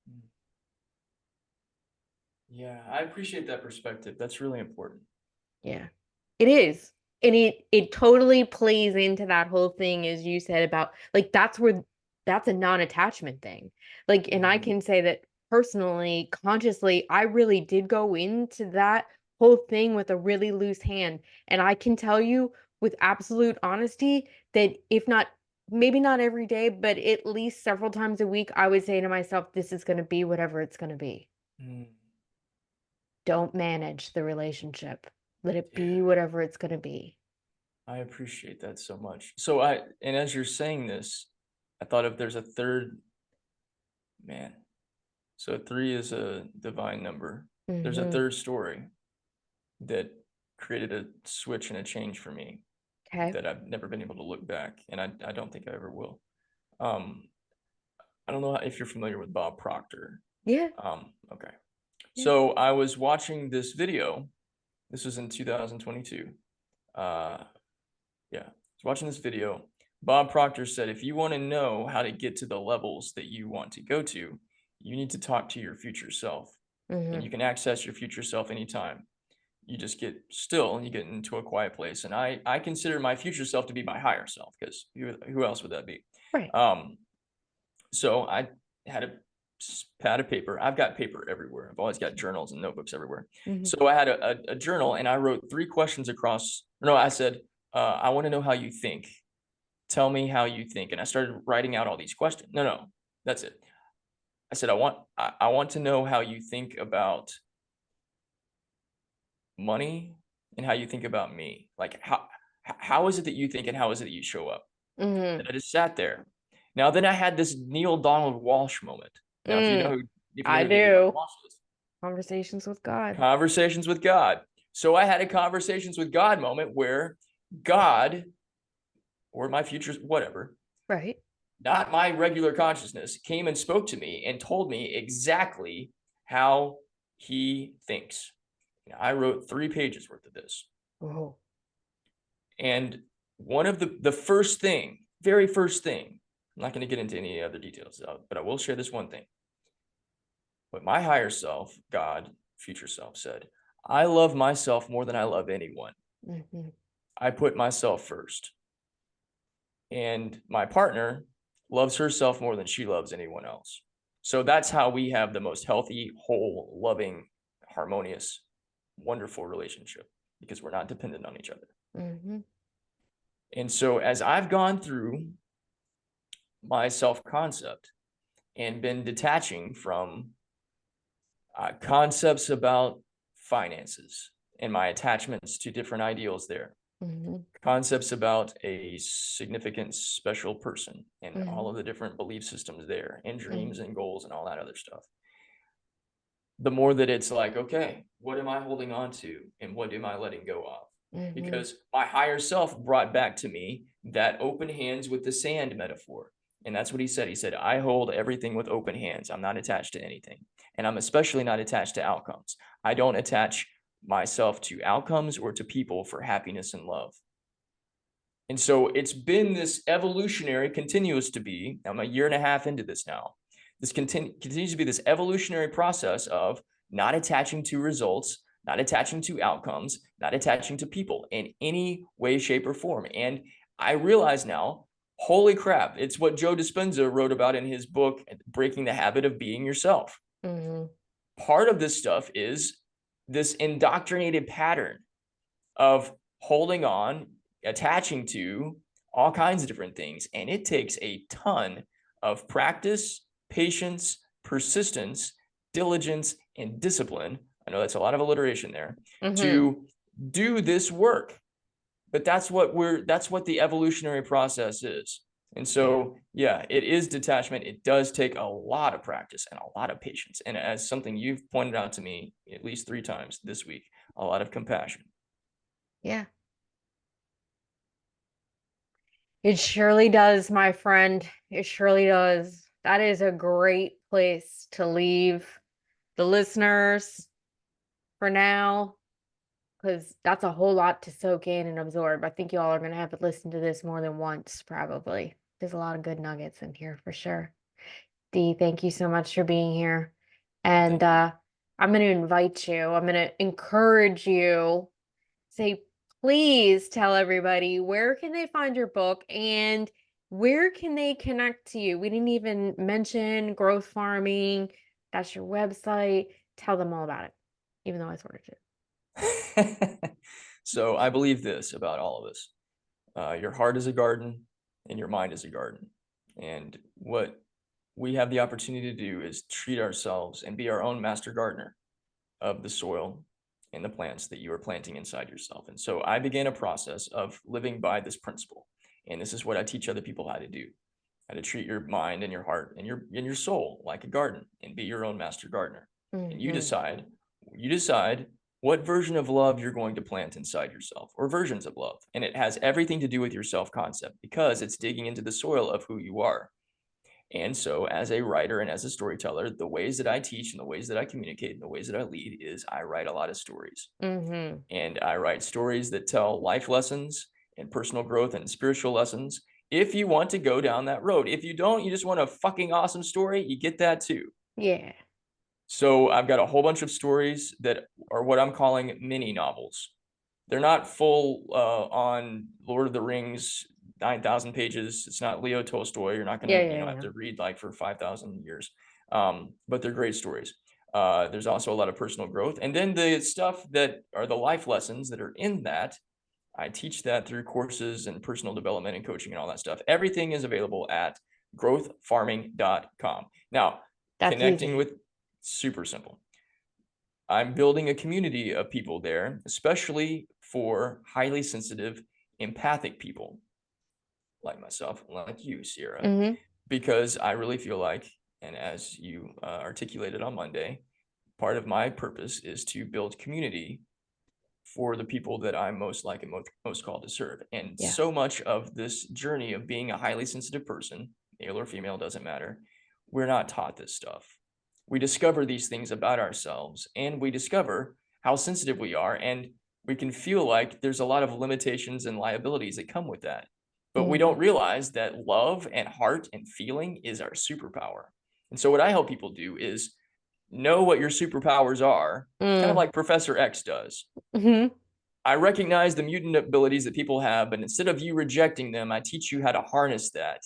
Mm. Yeah, I appreciate that perspective. That's really important. Yeah. It is. And it totally plays into that whole thing as you said about like that's a non-attachment thing. Like, and I Mhm. can say that personally, consciously, I really did go into that whole thing with a really loose hand. And I can tell you with absolute honesty that if not maybe not every day, but at least several times a week, I would say to myself, this is going to be whatever it's going to be. Mm. Don't manage the relationship. Let it Yeah, be whatever it's going to be. I appreciate that so much. And as you're saying this, I thought if there's a third man. So three is a divine number. There's a Mhm. third story that created a switch and a change for me Okay. that I've never been able to look back, and I don't think I ever will. Um, I don't know if you're familiar with Bob Proctor. Yeah, Okay. yeah. So I was watching this video. This was in 2022. Uh, yeah, I was watching this video. Bob Proctor said, if you want to know how to get to the levels that you want to go to, you need to talk to your future self. And Mhm. you can access your future self anytime. You just get still and you get into a quiet place. And I consider my future self to be my higher self because who else would that be? Right. Um, so I had a pad of paper. I've got paper everywhere. I've always got journals and notebooks everywhere. Mhm. So I had a journal and I wrote three questions across. No, I said, I want to know how you think. Tell me how you think. And I started writing out all these questions. No, that's it. I said, I want to know how you think about money and how you think about me. Like how is it that you think and how is it that you show up? And Mhm. I just sat there. Now then I had this Neil Donald Walsh moment. Now Mm. if you know I who Neil Donald do. Walsh is, Conversations with God. conversations with God. So I had a conversations with God moment where God or my future whatever, Right. not my regular consciousness, came and spoke to me and told me exactly how he thinks. And I wrote 3 pages worth of this. Oh. And one of the first thing, very first thing, I'm not going to get into any other details, but I will share this one thing. But my higher self, God, future self, said, I love myself more than I love anyone. Mhm. I put myself first. And my partner loves herself more than she loves anyone else. So that's how we have the most healthy, whole, loving, harmonious, wonderful relationship because we're not dependent on each other. Mhm. And so as I've gone through my self concept and been detaching from concepts about finances and my attachments to different ideals there, Mhm. concepts about a significant special person and all Mhm. of the different belief systems there and dreams Mhm. and goals and all that other stuff. The more that it's like, okay, what am I holding on to and what am I letting go of? Mhm. Because my higher self brought back to me that open hands with the sand metaphor. And that's what he said. He said, I hold everything with open hands. I'm not attached to anything. And I'm especially not attached to outcomes. I don't attach myself to outcomes or to people for happiness and love. And so it's been this evolutionary, continuous to be, I'm a year and a half into this now. This continues to be this evolutionary process of not attaching to results, not attaching to outcomes, not attaching to people in any way, shape, or form. And I realize now, holy crap, it's what Joe Dispenza wrote about in his book, Breaking the Habit of Being Yourself. Mhm. Part of this stuff is this indoctrinated pattern of holding on, attaching to all kinds of different things. And it takes a ton of practice, patience, persistence, diligence, and discipline. I know that's a lot of alliteration there Mhm. to do this work. But that's what the evolutionary process is. And Yeah. so, yeah, it is detachment. It does take a lot of practice and a lot of patience. And as something you've pointed out to me at least 3 times this week, a lot of compassion. Yeah. It surely does, my friend. It surely does. That is a great place to leave the listeners for now, because that's a whole lot to soak in and absorb. I think y'all are going to have to listen to this more than once, probably. There's a lot of good nuggets in here for sure. Dee, thank you so much for being here. And Thank you. I'm going to invite you, I'm going to encourage you, say, please tell everybody where can they find your book and where can they connect to you? We didn't even mention growth farming. That's your website. Tell them all about it, even though I sort of did. So I believe this about all of us. Your heart is a garden and your mind is a garden. And what we have the opportunity to do is treat ourselves and be our own master gardener of the soil and the plants that you are planting inside yourself. And so I began a process of living by this principle. And this is what I teach other people how to do, how to treat your mind and your heart and your soul like a garden and be your own master gardener. And you decide what version of love you're going to plant inside yourself, or versions of love. And it has everything to do with your self-concept, because it's digging into the soil of who you are. And so as a writer and as a storyteller, the ways that I teach and the ways that I communicate and the ways that I lead is I write a lot of stories. And I write stories that tell life lessons and personal growth and spiritual lessons. If you want to go down that road, if you don't, you just want a fucking awesome story, you get that too. Yeah. So I've got a whole bunch of stories that are what I'm calling mini novels. They're not full on Lord of the Rings, 9,000 pages. It's not Leo Tolstoy. You're not Yeah, gonna, yeah, have yeah. to read like for 5,000 years. But they're great stories. There's also a lot of personal growth. And then the stuff that are the life lessons that are in that, I teach that through courses and personal development and coaching and all that stuff. Everything is available at growthfarming.com. Now, That's connecting easy. with, super simple. I'm building a community of people there, especially for highly sensitive, empathic people like myself, like you, Sierra, because I really feel like, and as you articulated on Monday, part of my purpose is to build community for the people that I'm most like and most called to serve. And Yeah. so much of this journey of being a highly sensitive person, male or female, doesn't matter, we're not taught this stuff. We discover these things about ourselves, and we discover how sensitive we are, and we can feel like there's a lot of limitations and liabilities that come with that. But we don't realize that love and heart and feeling is our superpower. And so what I help people do is know what your superpowers are, kind of Mm. like Professor X does. Mhm. I recognize the mutant abilities that people have, but instead of you rejecting them, I teach you how to harness that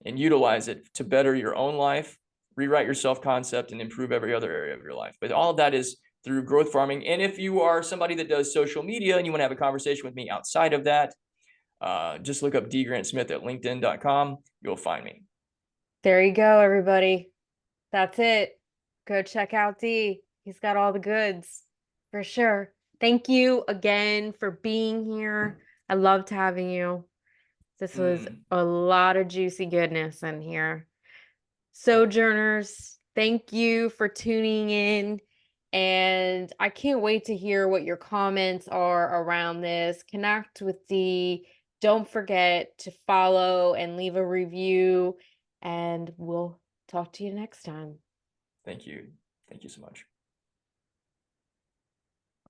and utilize it to better your own life, rewrite your self-concept, and improve every other area of your life. But all of that is through growth farming. And if you are somebody that does social media and you want to have a conversation with me outside of that, just look up D. Grant Smith at linkedin.com. You'll find me. There you go, everybody. That's it. Go check out D. He's got all the goods for sure. Thank you again for being here. I loved having you. This was a lot of juicy goodness in here. Sojourners, thank you for tuning in. And I can't wait to hear what your comments are around this. Connect with D. Don't forget to follow and leave a review. And we'll talk to you next time. Thank you. Thank you so much.